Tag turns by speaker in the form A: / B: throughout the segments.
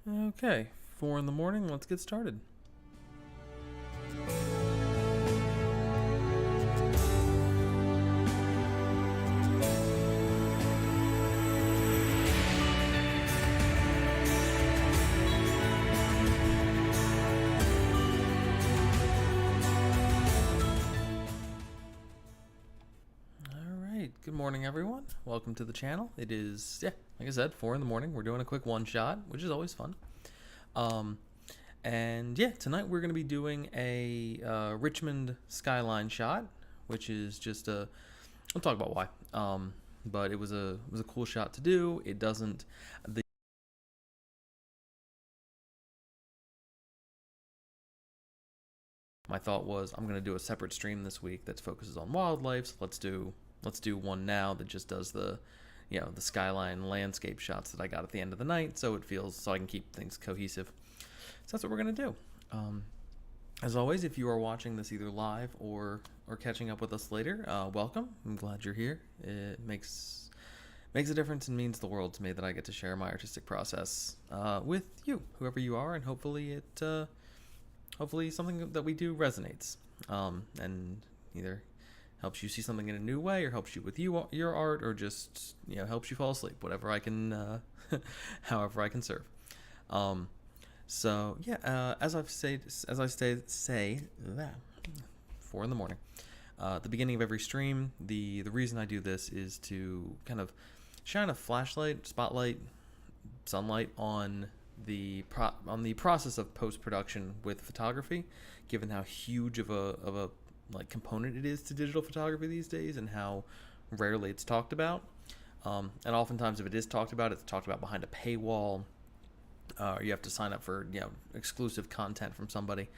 A: Okay, 4 in the morning, let's get started. Alright, good morning everyone. Welcome to the channel. It is, like I said, 4 in the morning. We're doing a quick one shot, which is always fun. Tonight we're going to be doing a Richmond Skyline shot, which is just a, I'll talk about why. But it was a cool shot to do. It doesn't, my thought was I'm going to do a separate stream this week that focuses on wildlife. So let's do one now that just does the skyline landscape shots that I got at the end of the night, so I can keep things cohesive. So that's what we're going to do. As always, if you are watching this either live or catching up with us later, welcome. I'm glad you're here. It makes a difference and means the world to me that I get to share my artistic process with you, whoever you are, and hopefully something that we do resonates, and either helps you see something in a new way, or helps you with your art, or just helps you fall asleep. Whatever I can, however I can serve. As I say that 4 in the morning, at the beginning of every stream, the reason I do this is to kind of shine a spotlight, sunlight on the process of post-production with photography, given how huge of a component it is to digital photography these days, and how rarely it's talked about. And oftentimes, if it is talked about, it's talked about behind a paywall. You have to sign up for exclusive content from somebody,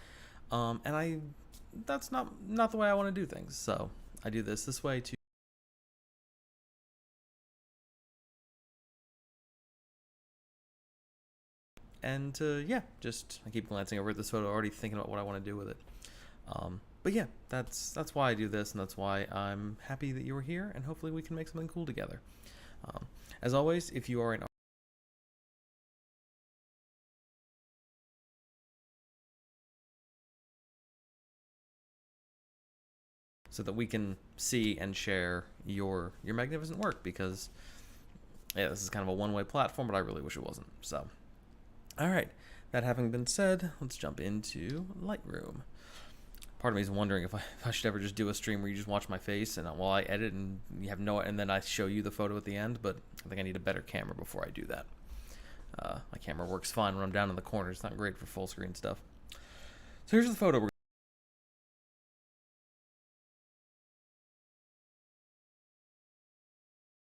A: that's not the way I want to do things. So I do this way to. And I keep glancing over at this photo, already thinking about what I want to do with it. That's why I do this, and that's why I'm happy that you are here, and hopefully we can make something cool together. As always, if you are an so that we can see and share your magnificent work, because this is kind of a one-way platform, but I really wish it wasn't. So, all right, that having been said, let's jump into Lightroom. Part of me is wondering if I should ever just do a stream where you just watch my face and while I edit and you have and then I show you the photo at the end, but I think I need a better camera before I do that. My camera works fine when I'm down in the corner. It's not great for full screen stuff. So here's the photo.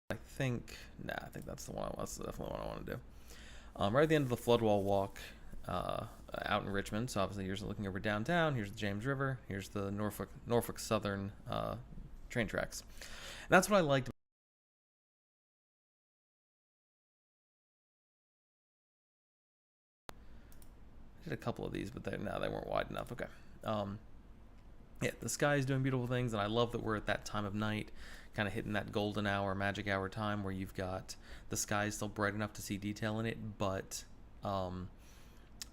A: I think that's the one. That's definitely what I want to do. Right at the end of the floodwall walk out in Richmond. So obviously you're looking over downtown. Here's the James River. Here's the Norfolk Southern train tracks. And that's what I liked. I did a couple of these, but they weren't wide enough. Okay. The sky is doing beautiful things, and I love that we're at that time of night, kind of hitting that golden hour, magic hour time, where you've got the sky is still bright enough to see detail in it, but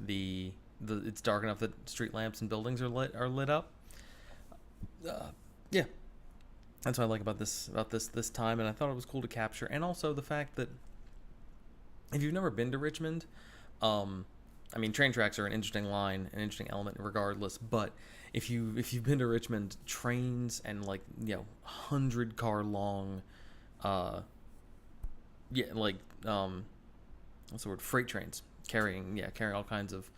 A: it's dark enough that street lamps and buildings are lit up. That's what I like about this time, and I thought it was cool to capture, and also the fact that if you've never been to Richmond, train tracks are an interesting line, an interesting element regardless, but if you've been to Richmond, trains and 100-car long what's the word, freight trains carrying all kinds of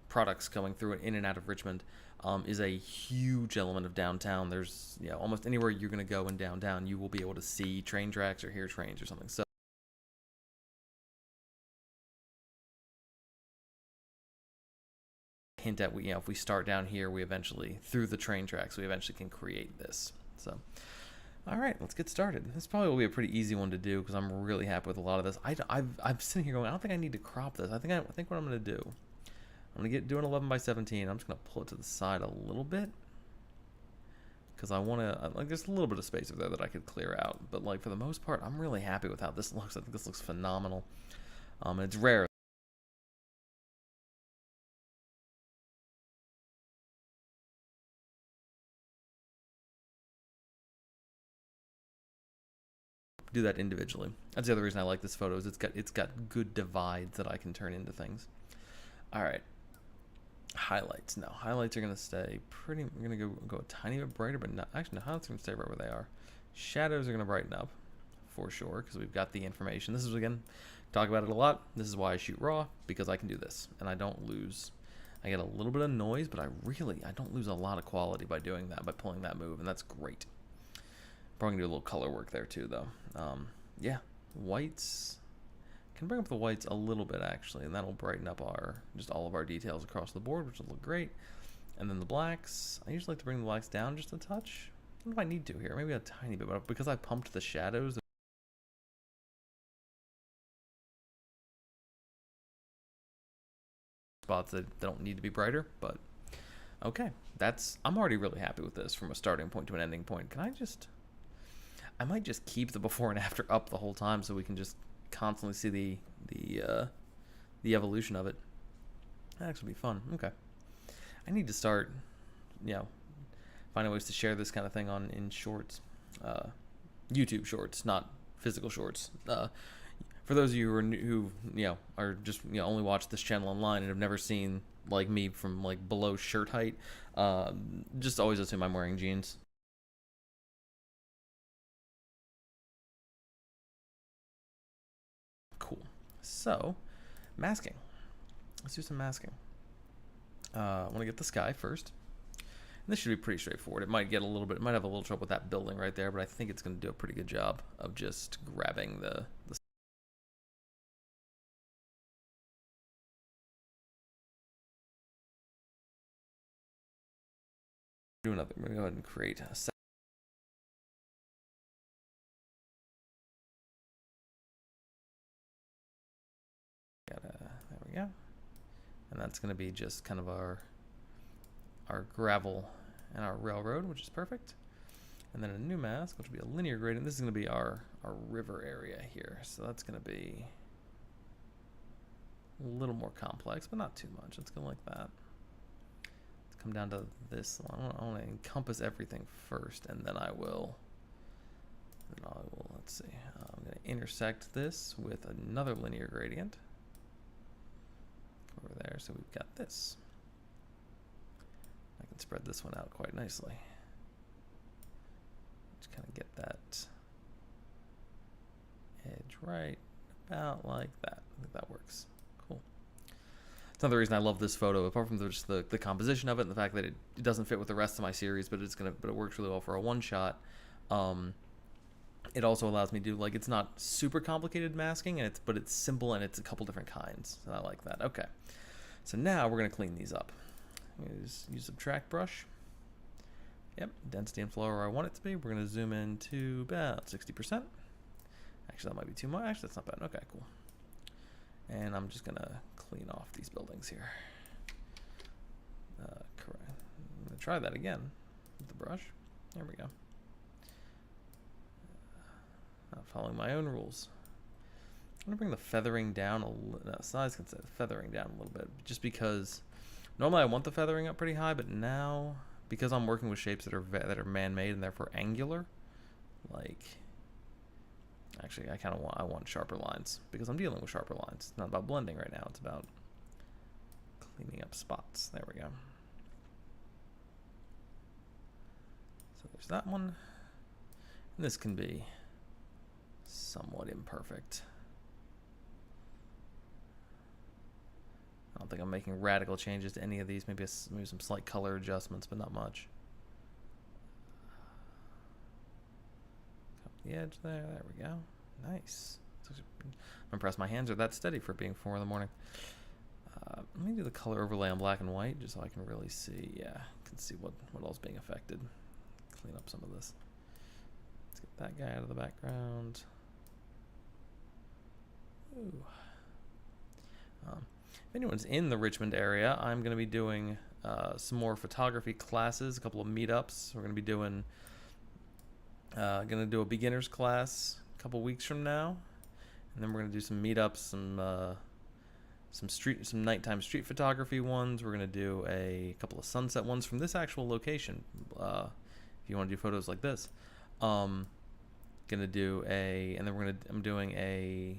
A: products going through and in and out of Richmond is a huge element of downtown. There's almost anywhere you're going to go in downtown, you will be able to see train tracks or hear trains or something. So hint at if we start down here, we eventually, through the train tracks, we eventually can create this. So all right, let's get started. This probably will be a pretty easy one to do because I'm really happy with a lot of this. I'm sitting here going, I don't think I need to crop this. I think what I'm going to do, I'm going to do an 11 by 17. I'm just going to pull it to the side a little bit because I want to, there's a little bit of space over there that I could clear out. But for the most part, I'm really happy with how this looks. I think this looks phenomenal. It's rare. do that individually. That's the other reason I like this photo, is it's got good divides that I can turn into things. All right. Highlights. No, highlights are going to stay pretty, I'm going to go a tiny bit brighter, but not, actually, no, highlights are going to stay right where they are. Shadows are going to brighten up for sure, because we've got the information. This is, again, talk about it a lot. This is why I shoot raw, because I can do this, and I don't lose. I get a little bit of noise, but I don't lose a lot of quality by doing that, by pulling that move, and that's great. Probably gonna do a little color work there too, though. Yeah, whites. Can bring up the whites a little bit actually, and that'll brighten up just all of our details across the board, which will look great. And then the blacks, I usually like to bring the blacks down just a touch. I don't know if I need to here, maybe a tiny bit, but because I pumped the shadows, spots that don't need to be brighter, but okay, I'm already really happy with this from a starting point to an ending point. I might just keep the before and after up the whole time so we can just constantly see the evolution of it. That actually be fun. Okay, I need to start, finding ways to share this kind of thing in shorts, YouTube shorts, not physical shorts. For those of you who are just only watch this channel online and have never seen like me from like below shirt height, just always assume I'm wearing jeans. Cool. So, masking. Let's do some masking. I want to get the sky first. And this should be pretty straightforward. It might have a little trouble with that building right there, but I think it's going to do a pretty good job of just grabbing the do another. We're going to go ahead and create a set. There we go. And that's going to be just kind of our gravel and our railroad, which is perfect. And then a new mask, which will be a linear gradient. This is going to be our river area here. So that's going to be a little more complex, but not too much. It's going to like that. Let's come down to this line. I want to encompass everything first, and then I will, let's see. I'm going to intersect this with another linear gradient over there. So we've got this. I can spread this one out quite nicely. Just kind of get that edge right about like that. I think that works. Cool. It's another reason I love this photo, apart from just the composition of it and the fact that it doesn't fit with the rest of my series, but it works really well for a one shot. It also allows me to do, like, it's not super complicated masking, but it's simple and it's a couple different kinds. And I like that. Okay. So now we're going to clean these up. Use subtract brush. Yep, density and flow where I want it to be. We're going to zoom in to about 60%. Actually, that might be too much. Actually, that's not bad. Okay, cool. And I'm just going to clean off these buildings here. Correct. I'm going to try that again with the brush. There we go. Not following my own rules. I'm going to bring the feathering down size can say feathering down a little bit, just because normally I want the feathering up pretty high, but now because I'm working with shapes that are man-made and therefore angular, like, actually I want sharper lines because I'm dealing with sharper lines. It's not about blending right now. It's about cleaning up spots. There we go. So there's that one. And this can be somewhat imperfect. I don't think I'm making radical changes to any of these. Maybe some slight color adjustments, but not much. Up the edge there. There we go. Nice. I'm impressed my hands are that steady for being 4 in the morning. Let me do the color overlay on black and white just so I can really see. Yeah, I can see what all's being affected. Clean up some of this. Let's get that guy out of the background. Ooh. If anyone's in the Richmond area, I'm going to be doing some more photography classes, a couple of meetups. We're going to be doing, do a beginner's class a couple weeks from now, and then we're going to do some meetups, some nighttime street photography ones. We're going to do a couple of sunset ones from this actual location. If you want to do photos like this. gonna do and then I'm doing a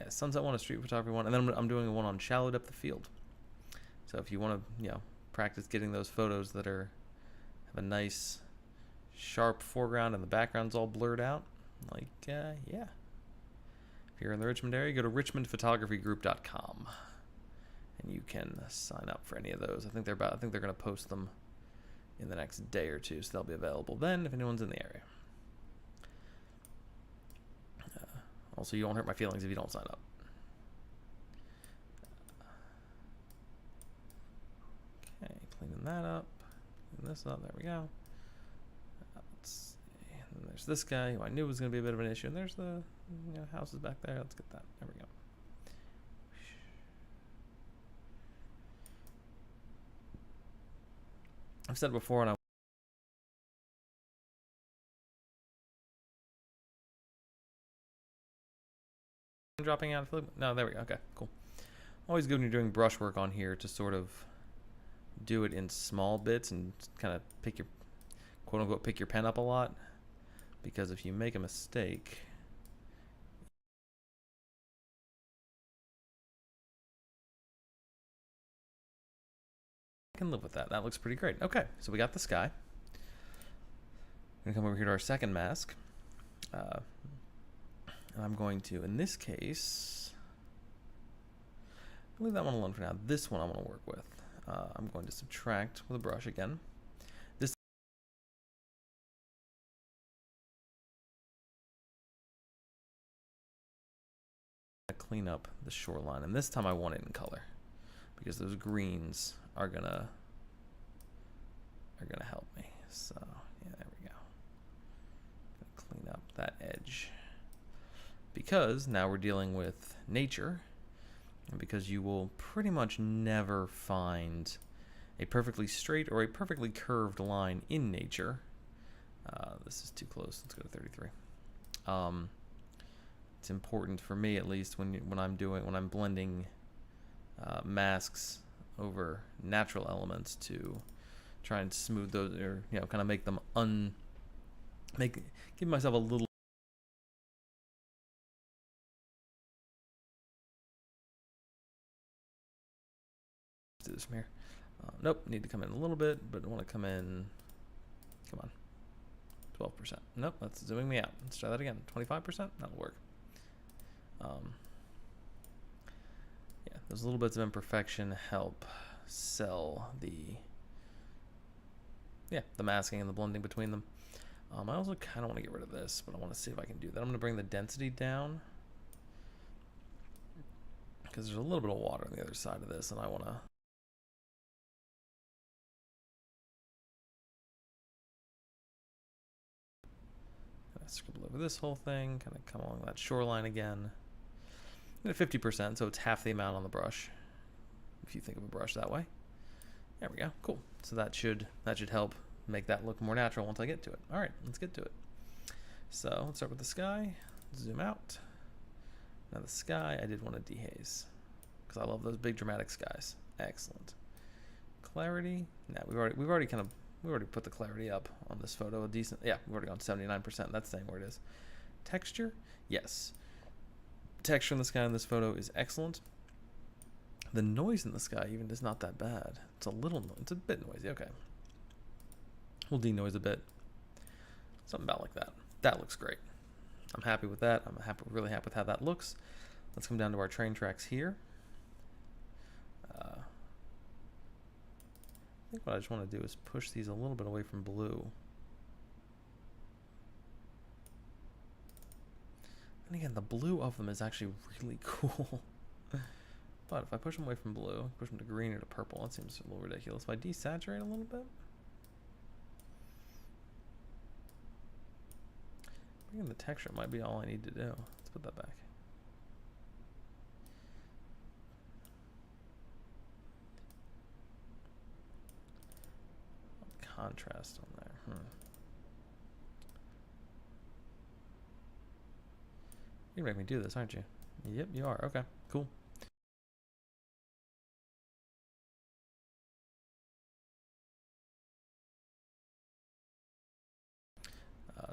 A: sunset one, a street photography one, and then I'm doing one on shallow depth of field. So if you want to, practice getting those photos that have a nice sharp foreground and the background's all blurred out, yeah. If you're in the Richmond area, go to richmondphotographygroup.com and you can sign up for any of those. I think they're going to post them in the next day or two, so they'll be available then if anyone's in the area. Also, you won't hurt my feelings if you don't sign up. Okay, cleaning that up. Cleaning this up. There we go. Let's see. And there's this guy who I knew was going to be a bit of an issue. And there's the houses back there. Let's get that. There we go. I've said before, and dropping out of no, there we go. Okay, cool. Always good when you're doing brushwork on here to sort of do it in small bits and kind of pick your quote unquote pick your pen up a lot, because if you make a mistake, I can live with that. That looks pretty great. Okay, so we got the sky. I'm gonna come over here to our second mask. And I'm going to, in this case, leave that one alone for now. This one I want to work with. I'm going to subtract with a brush again. This clean up the shoreline, and this time I want it in color because those greens are gonna help me. So yeah, there we go. Clean up that edge, because now we're dealing with nature, and because you will pretty much never find a perfectly straight or a perfectly curved line in nature. This is too close. Let's go to 33. It's important for me, at least, when I'm blending masks over natural elements, to try and smooth those, or kind of make them give myself a little. Do this from here. Nope, need to come in a little bit, but I want to come in. Come on, 12%. Nope, that's zooming me out. Let's try that again. 25%. That'll work. Yeah, those little bits of imperfection help sell the masking and the blending between them. I also kind of want to get rid of this, but I want to see if I can do that. I'm going to bring the density down because there's a little bit of water on the other side of this, and I want to. Scribble over this whole thing, kind of come along that shoreline again. At 50%, so it's half the amount on the brush, if you think of a brush that way. There we go, cool. So that should help make that look more natural once I get to it. All right, let's get to it. So let's start with the sky, zoom out. Now the sky, I did want to dehaze, because I love those big dramatic skies. Excellent. Clarity, now we've already put the clarity up on this photo a decent. Yeah, we've already gone 79%. That's staying where it is. Texture, yes. Texture in the sky in this photo is excellent. The noise in the sky even is not that bad. It's a bit noisy. Okay, we'll denoise a bit. Something about like that. That looks great. I'm happy with that. I'm really happy with how that looks. Let's come down to our train tracks here. I think what I just want to do is push these a little bit away from blue. And again, the blue of them is actually really cool. But if I push them away from blue, push them to green or to purple, that seems a little ridiculous. If I desaturate a little bit, bringing the texture might be all I need to do. Let's put that back. Contrast on there. You're gonna make me do this, aren't you? Yep, you are. Okay, cool.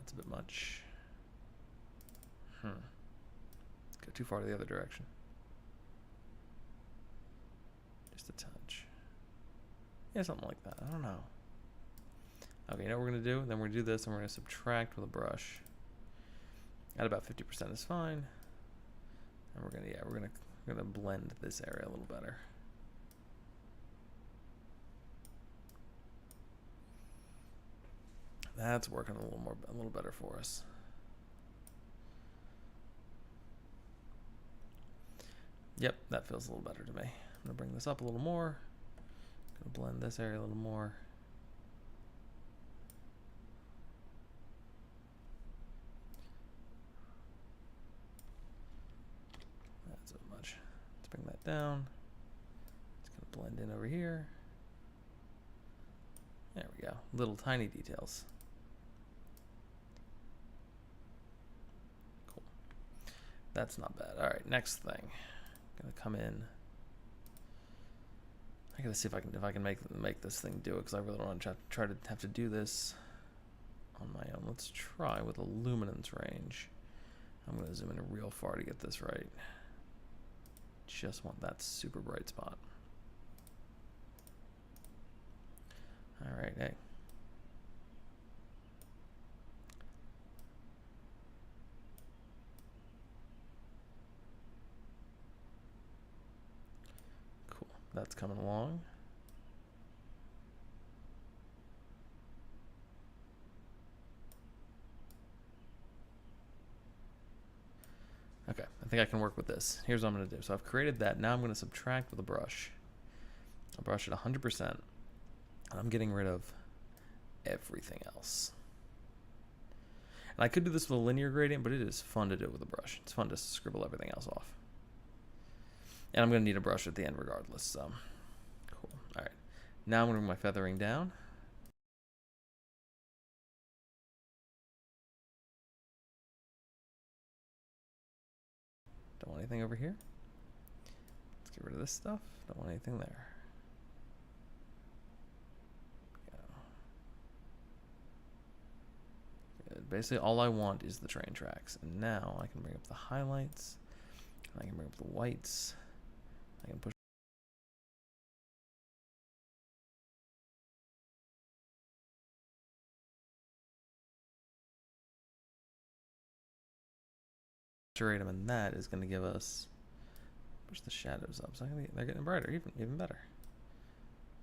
A: That's a bit much. Go too far to the other direction. Just a touch. Yeah, something like that. I don't know. Okay, you know what we're gonna do? Then we're gonna do this, and we're gonna subtract with a brush. At about 50% is fine. And we're gonna blend this area a little better. That's working a little better for us. Yep, that feels a little better to me. I'm gonna bring this up a little more. Gonna blend this area a little more. That's a bit much. Let's bring that down. It's gonna blend in over here. There we go. Little tiny details. Cool. That's not bad. All right, next thing. Gonna come in. I gotta see if I can make this thing do it, because I really don't want to try to have to do this on my own. Let's try with a luminance range. I'm gonna zoom in real far to get this right. Just want that super bright spot. All right, hey. Cool, that's coming along. Okay, I think I can work with this. Here's what I'm gonna do. So I've created that. Now I'm gonna subtract with a brush. I'll brush it 100%. I'm getting rid of everything else. And I could do this with a linear gradient, but it is fun to do it with a brush. It's fun to scribble everything else off. And I'm going to need a brush at the end regardless, so cool. All right, now I'm going to bring my feathering down. Don't want anything over here. Let's get rid of this stuff. Don't want anything there. Basically, all I want is the train tracks. And now I can bring up the highlights. I can bring up the whites. I can push. Saturate them, and that is going to give us. Push the shadows up. So they're getting brighter, even better.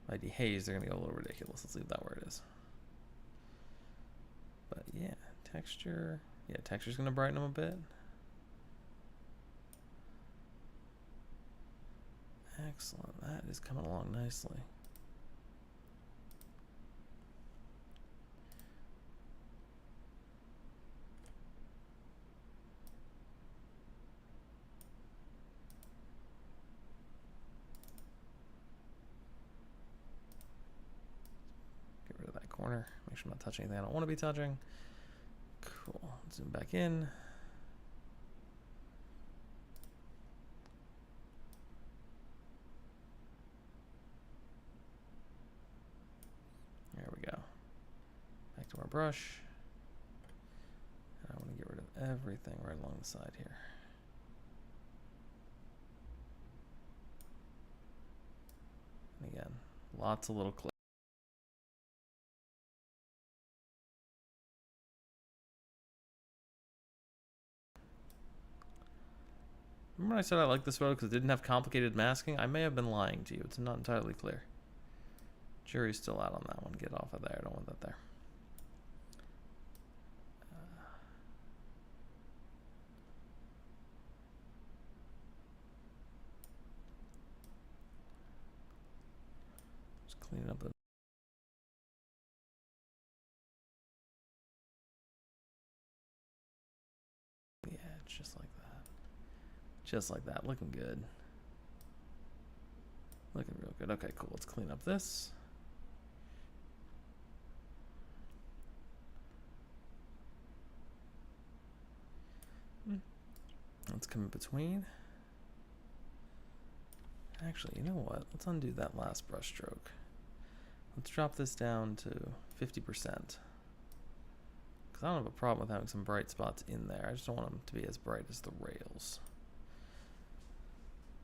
A: By dehaze, they're going to go a little ridiculous. Let's leave that where it is. But yeah, texture. Yeah, texture's going to brighten them a bit. Excellent. That is coming along nicely. Get rid of that corner. Make sure I'm not touching anything I don't want to be touching. Cool. Zoom back in. There we go. Back to our brush. And I want to get rid of everything right along the side here. And again, lots of little clips. Remember when I said I liked this photo because it didn't have complicated masking? I may have been lying to you. It's not entirely clear. Jury's still out on that one. Get off of there. I don't want that there. Just clean it up. Yeah, it's just like that. Just like that. Looking good. Looking real good. Okay, cool. Let's clean up this. Let's come in between. Actually, you know what? Let's undo that last brush stroke. Let's drop this down to 50%. because I don't have a problem with having some bright spots in there. I just don't want them to be as bright as the rails.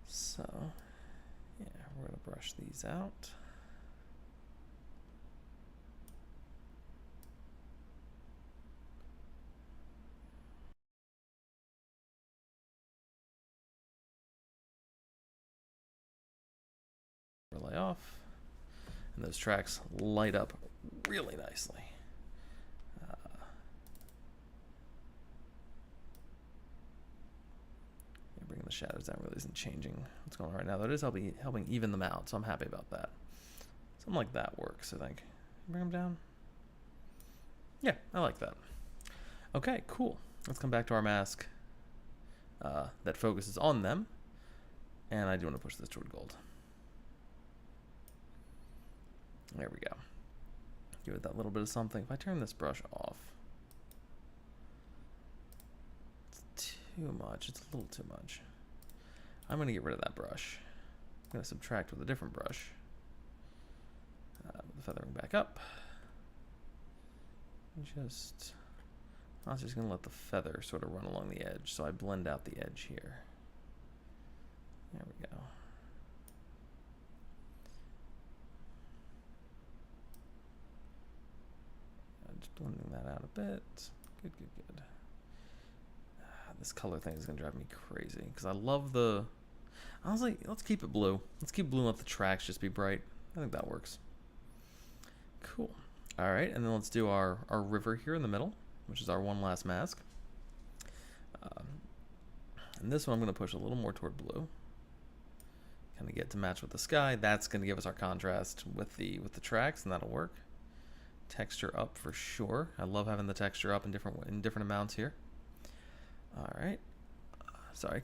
A: So, yeah, we're going to brush these out. Lay off, and those tracks light up really nicely. Bringing the shadows down really isn't changing what's going on right now. That is helping even them out, so I'm happy about that. Something like that works, I think. Bring them down. Yeah, I like that. Okay, cool. Let's come back to our mask that focuses on them, and I do want to push this toward gold. There we go. Give it that little bit of something. If I turn this brush off, it's too much. It's a little too much. I'm going to get rid of that brush. I'm going to subtract with a different brush. With the feathering back up. I'm just going to let the feather sort of run along the edge, so I blend out the edge here. There we go. Just blending that out a bit. Good, good, good. This color thing is going to drive me crazy because I love the... Honestly, let's keep it blue. Let's keep blue and let the tracks just be bright. I think that works. Cool. All right, and then let's do our river here in the middle, which is our one last mask. And this one I'm going to push a little more toward blue. Kind of get to match with the sky. That's going to give us our contrast with the tracks, and that'll work. Texture up for sure. I love having the texture up in different amounts here. All right. Sorry.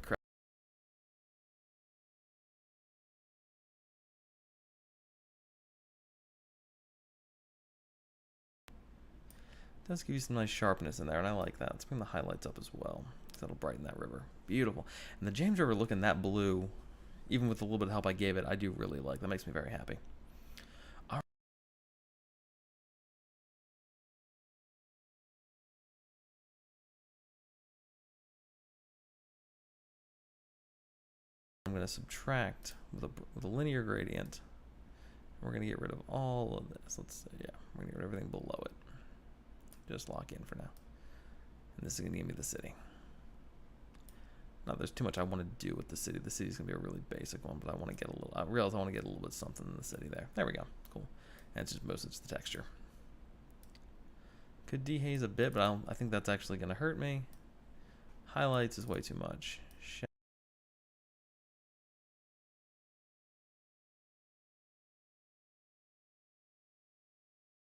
A: Does give you some nice sharpness in there, and I like that. Let's bring the highlights up as well. That'll brighten that river. Beautiful. And the James River looking that blue, even with a little bit of help I gave it, I do really like. That makes me very happy. All right. I'm going to subtract with a linear gradient. We're going to get rid of all of this. We're going to get rid of everything below it. Just lock in for now. And this is going to give me the city. Now, there's too much I want to do with the city. The city's going to be a really basic one, but I want to get a little... I realize I want to get a little bit of something in the city there. There we go. Cool. And it's just mostly just the texture. Could dehaze a bit, but I think that's actually going to hurt me. Highlights is way too much.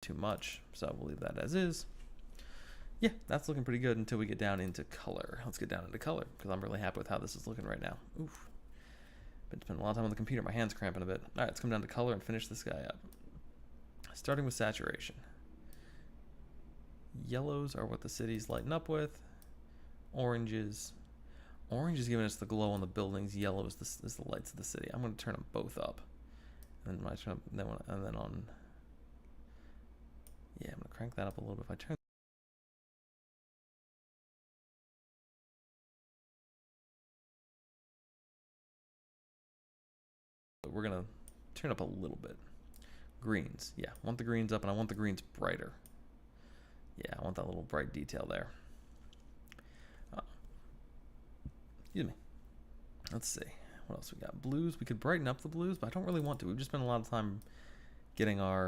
A: Too much, so we'll leave that as is. Yeah, that's looking pretty good until we get down into color. Let's get down into color, because I'm really happy with how this is looking right now. Oof. Been spending a lot of time on the computer. My hand's cramping a bit. All right, let's come down to color and finish this guy up. Starting with saturation. Yellows are what the city's lighting up with. Oranges. Orange is giving us the glow on the buildings. Yellow is the lights of the city. I'm going to turn them both up. And then when I turn up, and then on... Yeah, I'm going to crank that up a little bit. If I turn... But we're going to turn up a little bit. Greens. Yeah, I want the greens up, and I want the greens brighter. Yeah, I want that little bright detail there. Excuse me. Let's see. What else we got? Blues. We could brighten up the blues, but I don't really want to. We've just spent a lot of time getting our...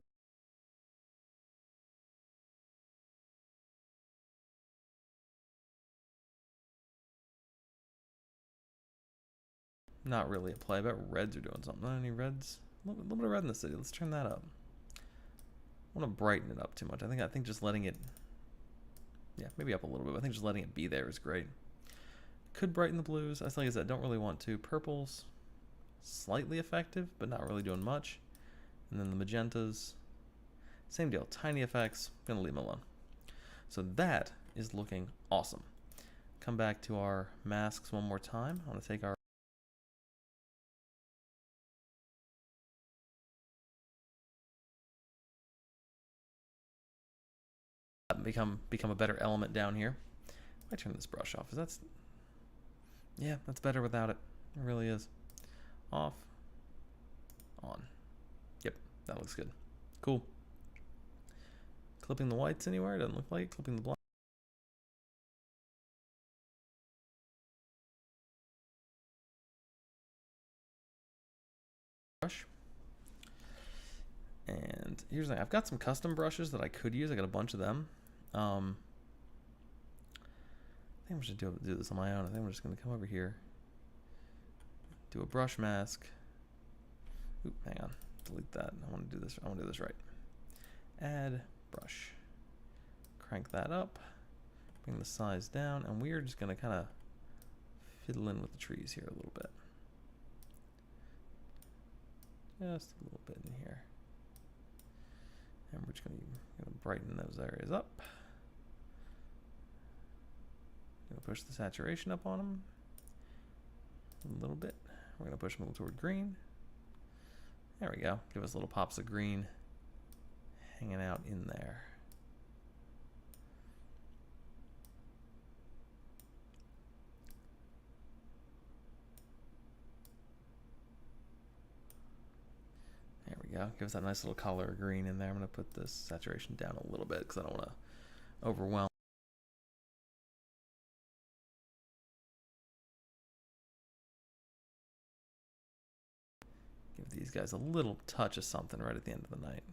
A: Not really a play. I bet reds are doing something. Not any reds? A little bit of red in the city. Let's turn that up. I want to brighten it up too much. I think just letting it... Yeah, maybe up a little bit. I think just letting it be there is great. Could brighten the blues. Like I said, don't really want to. Purples, slightly effective, but not really doing much. And then the magentas, same deal. Tiny effects. Gonna leave them alone. So that is looking awesome. Come back to our masks one more time. I want to take our... become a better element down here. I turn this brush off. Yeah, that's better without it. It really is. Off, on. Yep, that looks good. Cool. Clipping the whites anywhere? Doesn't look like it. Clipping the black. Brush. And here's the thing. I've got some custom brushes that I could use. I got a bunch of them. I think I'm just gonna do this on my own. I think I'm just gonna come over here, do a brush mask. Oop, hang on, delete that. I want to do this. I want to do this right. Add brush. Crank that up. Bring the size down, and we are just gonna kind of fiddle in with the trees here a little bit. Just a little bit in here. And we're just gonna brighten those areas up. Gonna push the saturation up on them a little bit. We're gonna push them a little toward green. There we go. Give us little pops of green hanging out in there. There we go. Give us that nice little color of green in there. I'm gonna put this saturation down a little bit because I don't want to overwhelm. Give these guys a little touch of something right at the end of the night.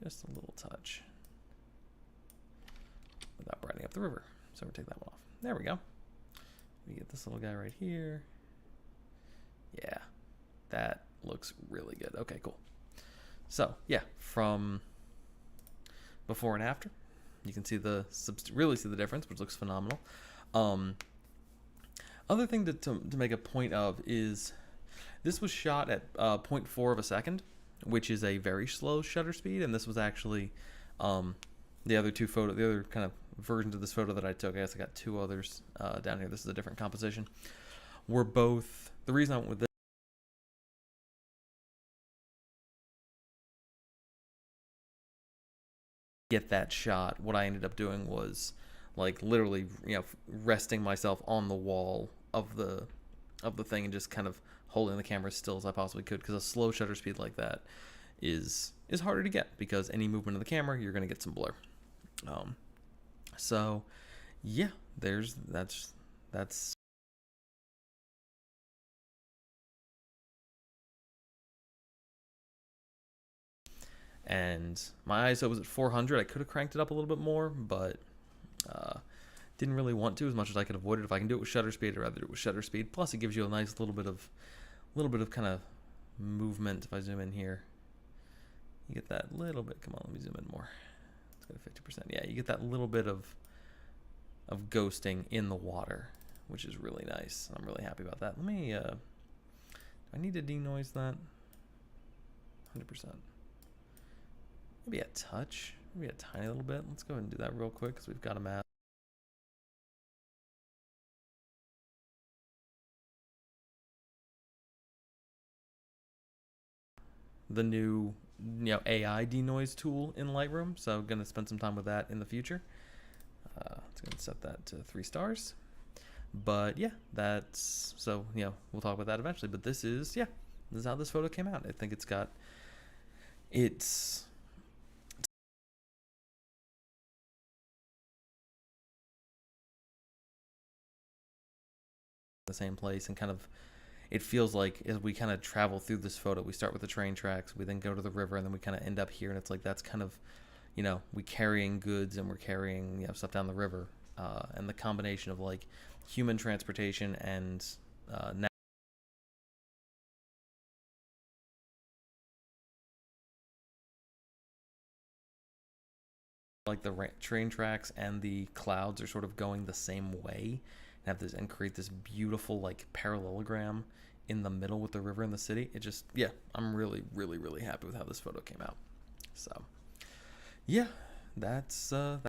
A: Just a little touch. Without brightening up the river. So we'll take that one off. There we go. We get this little guy right here. Yeah, that looks really good. Okay, cool. So yeah, from before and after, you can see really see the difference, which looks phenomenal. Other thing to make a point of is this was shot at 0.4 of a second, which is a very slow shutter speed, and this was actually the other kind of versions of this photo that I took. I guess I got two others down here. This is a different composition. Were both the reason I went with this. Get that shot. What I ended up doing was like literally, resting myself on the wall of the thing and just kind of holding the camera as still as I possibly could, because a slow shutter speed like that is harder to get, because any movement of the camera you're going to get some blur. So yeah, that's and my ISO was at 400. I could have cranked it up a little bit more, but didn't really want to, as much as I could avoid it. If I can do it with shutter speed, I'd rather do it with shutter speed. Plus, it gives you a nice little bit of kind of movement. If I zoom in here, you get that little bit. Come on, let me zoom in more. Let's go to 50%. Yeah, you get that little bit of ghosting in the water, which is really nice. I'm really happy about that. Let me. Do I need to denoise that? 100%. Maybe a touch. Maybe a tiny little bit. Let's go ahead and do that real quick because we've got a map. The new AI denoise tool in Lightroom, so I'm gonna spend some time with that in the future. It's gonna set that to 3 stars. But yeah, that's so we'll talk about that eventually. But this is how this photo came out. I think it's the same place, and kind of it feels like as we kind of travel through this photo, we start with the train tracks, we then go to the river, and then we kind of end up here, and it's like that's kind of we carrying goods and we're carrying stuff down the river, and the combination of like human transportation and like the train tracks and the clouds are sort of going the same way, and create this beautiful like parallelogram in the middle with the river and the city. It just I'm really happy with how this photo came out. So yeah, that's my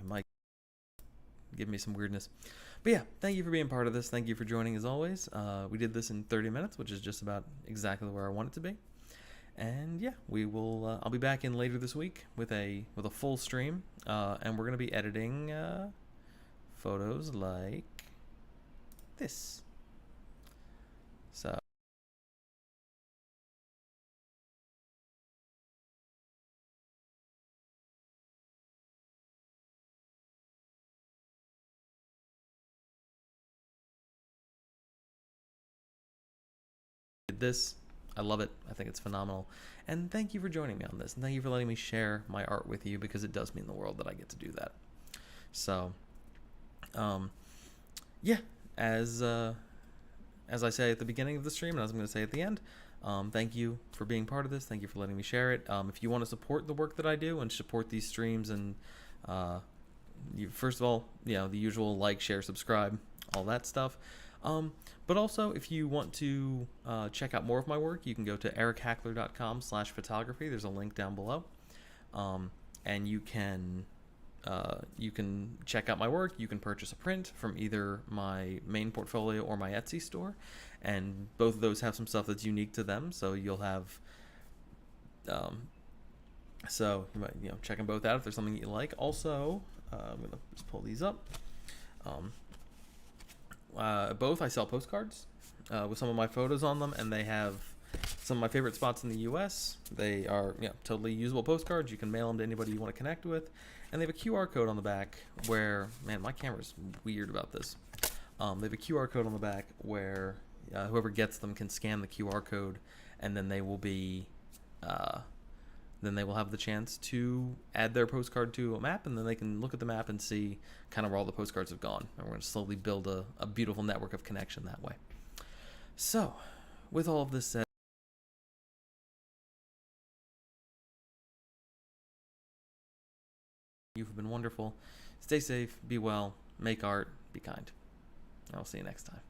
A: mic give me some weirdness. But yeah, thank you for being part of this. Thank you for joining as always. We did this in 30 minutes, which is just about exactly where I want it to be. And yeah, we will. I'll be back in later this week with a full stream, and we're gonna be editing photos like this. So. This, I love it. I think it's phenomenal. And thank you for joining me on this. And thank you for letting me share my art with you, because it does mean the world that I get to do that. So, yeah, as I say at the beginning of the stream, and as I'm going to say at the end, thank you for being part of this. Thank you for letting me share it. If you want to support the work that I do and support these streams, and first of all, the usual like, share, subscribe, all that stuff. But also, if you want to check out more of my work, you can go to erichackler.com/photography. There's a link down below, and you can check out my work. You can purchase a print from either my main portfolio or my Etsy store, and both of those have some stuff that's unique to them. So you'll have, so you might check them both out if there's something you like. Also, I'm gonna just pull these up. Both I sell postcards with some of my photos on them, and they have some of my favorite spots in the U.S. They are totally usable postcards. You can mail them to anybody you want to connect with, and they have a QR code on the back where, man, my camera's weird about this. They have a QR code on the back where whoever gets them can scan the QR code, and then they will be then they will have the chance to add their postcard to a map, and then they can look at the map and see kind of where all the postcards have gone. And we're going to slowly build a beautiful network of connection that way. So, with all of this said, you've been wonderful. Stay safe, be well, make art, be kind. I'll see you next time.